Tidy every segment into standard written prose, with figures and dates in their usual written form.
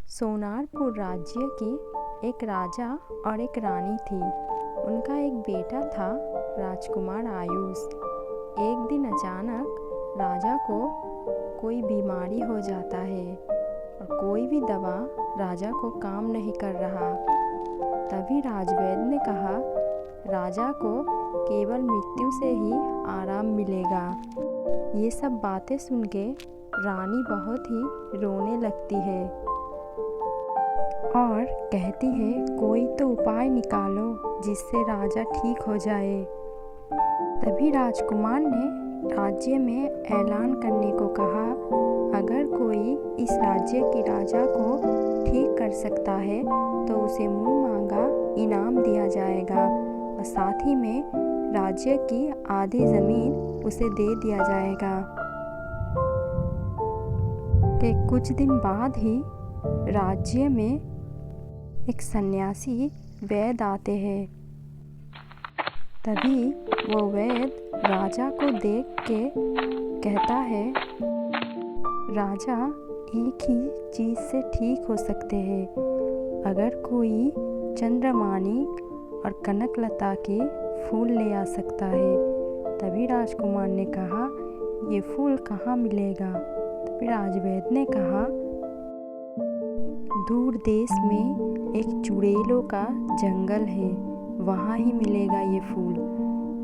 सोनारपुर राज्य की एक राजा और एक रानी थी। उनका एक बेटा था, राजकुमार आयुष। एक दिन अचानक राजा को कोई बीमारी हो जाता है और कोई भी दवा राजा को काम नहीं कर रहा। तभी राजवैद्य ने कहा, राजा को केवल मृत्यु से ही आराम मिलेगा। ये सब बातें सुन के रानी बहुत ही रोने लगती है और कहती है, कोई तो उपाय निकालो जिससे राजा ठीक हो जाए। तभी राजकुमार ने राज्य में ऐलान करने को कहा, अगर कोई इस राज्य के राजा को ठीक कर सकता है तो उसे मुँह मांगा इनाम दिया जाएगा और साथ ही में राज्य की आधी ज़मीन उसे दे दिया जाएगा। कि कुछ दिन बाद ही राज्य में एक सन्यासी वैद्य आते हैं। तभी वो वैद्य राजा को देख के कहता है, राजा एक ही चीज़ से ठीक हो सकते हैं। अगर कोई चंद्रमाणिक और कनकलता के फूल ले आ सकता है। तभी राजकुमार ने कहा, ये फूल कहाँ मिलेगा? तभी राजवैद्य ने कहा, दूर देश में एक चुड़ैलों का जंगल है, वहाँ ही मिलेगा ये फूल।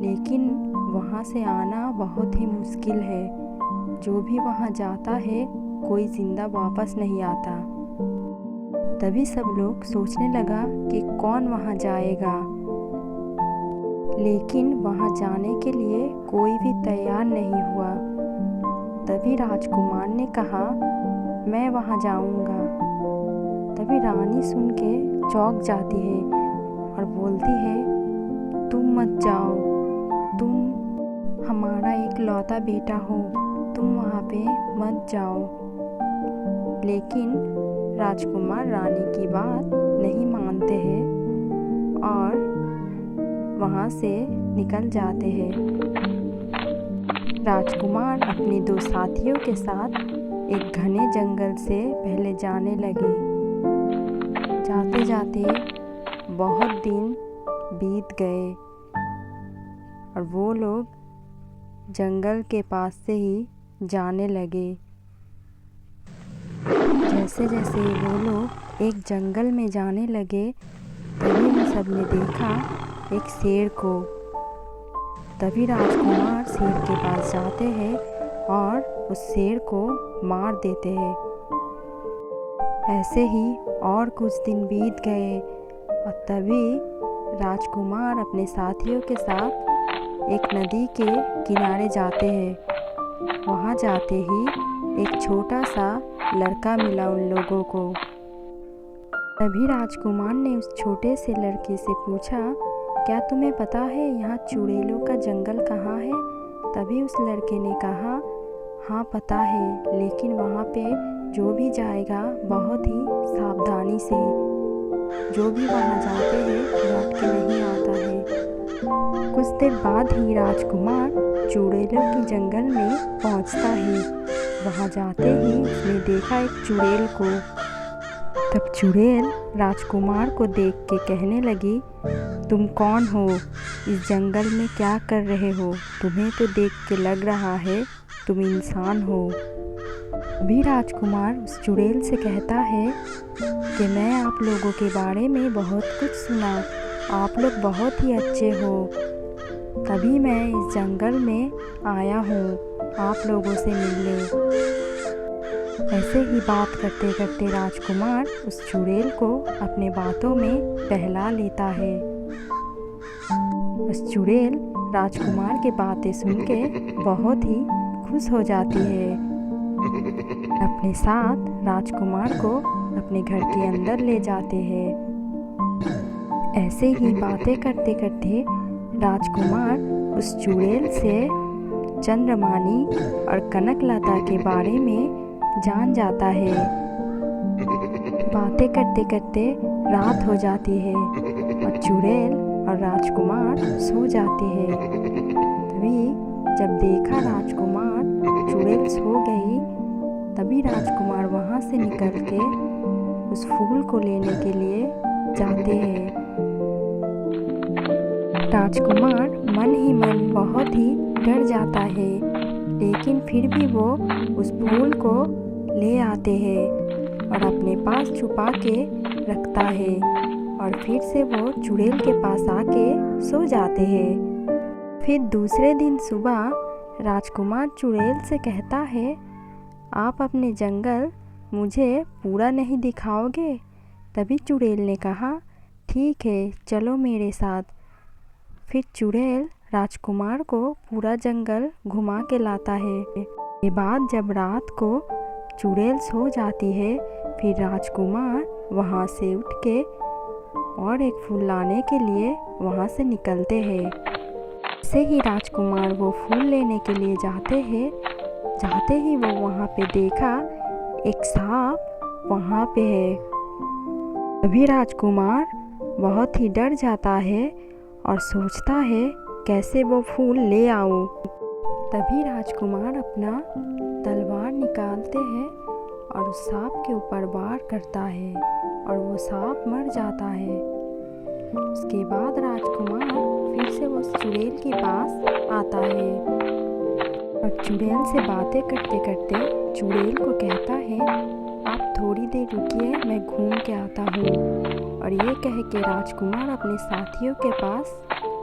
लेकिन वहाँ से आना बहुत ही मुश्किल है। जो भी वहाँ जाता है कोई ज़िंदा वापस नहीं आता। तभी सब लोग सोचने लगा कि कौन वहाँ जाएगा, लेकिन वहाँ जाने के लिए कोई भी तैयार नहीं हुआ। तभी राजकुमार ने कहा, मैं वहाँ जाऊँगा। तभी रानी सुन के चौंक जाती है और बोलती है, तुम मत जाओ, तुम हमारा एक लौता बेटा हो, तुम वहाँ पे मत जाओ। लेकिन राजकुमार रानी की बात नहीं मानते हैं और वहाँ से निकल जाते हैं। राजकुमार अपने दो साथियों के साथ एक घने जंगल से पहले जाने लगे। जाते जाते बहुत दिन बीत गए और वो लोग जंगल के पास से ही जाने लगे। जैसे जैसे वो लोग एक जंगल में जाने लगे, तभी उन सब ने देखा एक शेर को। तभी राजकुमार शेर के पास जाते हैं और उस शेर को मार देते हैं। ऐसे ही और कुछ दिन बीत गए और तभी राजकुमार अपने साथियों के साथ एक नदी के किनारे जाते हैं। वहाँ जाते ही एक छोटा सा लड़का मिला उन लोगों को। तभी राजकुमार ने उस छोटे से लड़के से पूछा, क्या तुम्हें पता है यहाँ चुड़ैलों का जंगल कहाँ है? तभी उस लड़के ने कहा, हाँ पता है, लेकिन वहाँ पे जो भी जाएगा बहुत ही सावधानी से, जो भी वहाँ जाते हैं लौट के नहीं आता है। कुछ देर बाद ही राजकुमार चुड़ैलों के जंगल में पहुँचता है। वहाँ जाते ही उसने देखा एक चुड़ैल को। तब चुड़ैल राजकुमार को देख के कहने लगी, तुम कौन हो? इस जंगल में क्या कर रहे हो? तुम्हें तो देख के लग रहा है तुम इंसान हो। अभी राजकुमार उस चुड़ैल से कहता है कि मैं आप लोगों के बारे में बहुत कुछ सुना, आप लोग बहुत ही अच्छे हो, तभी मैं इस जंगल में आया हूँ आप लोगों से मिलने। ऐसे ही बात करते करते राजकुमार उस चुड़ैल को अपने बातों में बहला लेता है। उस चुड़ैल राजकुमार की बातें सुन के बहुत ही खुश हो जाती है। अपने साथ राजकुमार को अपने घर के अंदर ले जाते हैं। ऐसे ही बातें करते करते राजकुमार उस चुड़ैल से चंद्रमाणिक और कनकलता के बारे में जान जाता है। बातें करते करते रात हो जाती है और चुड़ैल और राजकुमार सो जाते हैं। तभी जब देखा राजकुमार चुड़ैल सो गई, तभी राजकुमार वहाँ से निकल के उस फूल को लेने के लिए जाते हैं। राजकुमार मन ही मन बहुत ही डर जाता है, लेकिन फिर भी वो उस फूल को ले आते हैं और अपने पास छुपा के रखता है और फिर से वो चुड़ैल के पास आके सो जाते हैं। फिर दूसरे दिन सुबह राजकुमार चुड़ैल से कहता है, आप अपने जंगल मुझे पूरा नहीं दिखाओगे? तभी चुड़ैल ने कहा, ठीक है, चलो मेरे साथ। फिर चुड़ैल राजकुमार को पूरा जंगल घुमा के लाता है। इसके बाद जब रात को चुड़ैल सो जाती है, फिर राजकुमार वहाँ से उठ के और एक फूल लाने के लिए वहाँ से निकलते हैं। जैसे ही राजकुमार वो फूल लेने के लिए जाते हैं, जाते ही वो वहाँ पे देखा एक सांप वहाँ पे है। तभी राजकुमार बहुत ही डर जाता है और सोचता है कैसे वो फूल ले आऊँ। तभी राजकुमार अपना तलवार निकालते हैं और उस सांप के ऊपर वार करता है और वो सांप मर जाता है। उसके बाद राजकुमार फिर से उस चुड़ैल के पास आता है और चुड़ैल से बातें करते करते चुड़ैल को कहता है, आप थोड़ी देर रुकिए, मैं घूम के आता हूँ। और ये कह के राजकुमार अपने साथियों के पास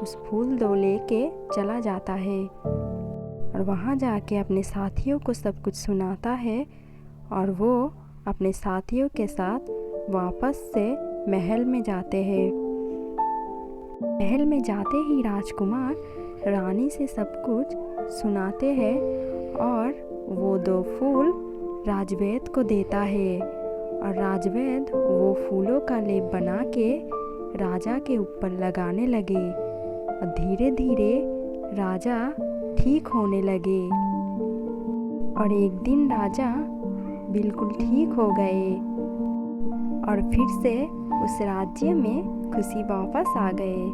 उस फूल दो लेके चला जाता है और वहाँ जाके अपने साथियों को सब कुछ सुनाता है और वो अपने साथियों के साथ वापस से महल में जाते हैं। महल में जाते ही राजकुमार रानी से सब कुछ सुनाते हैं और वो दो फूल राजवैद्य को देता है और राजवैद्य वो फूलों का लेप बना के राजा के ऊपर लगाने लगे और धीरे धीरे राजा ठीक होने लगे। और एक दिन राजा बिल्कुल ठीक हो गए और फिर से उस राज्य में खुशी वापस आ गए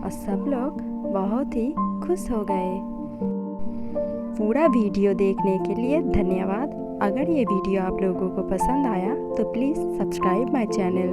और सब लोग बहुत ही खुश हो गए। पूरा वीडियो देखने के लिए धन्यवाद। अगर ये वीडियो आप लोगों को पसंद आया तो प्लीज़ सब्सक्राइब माय चैनल।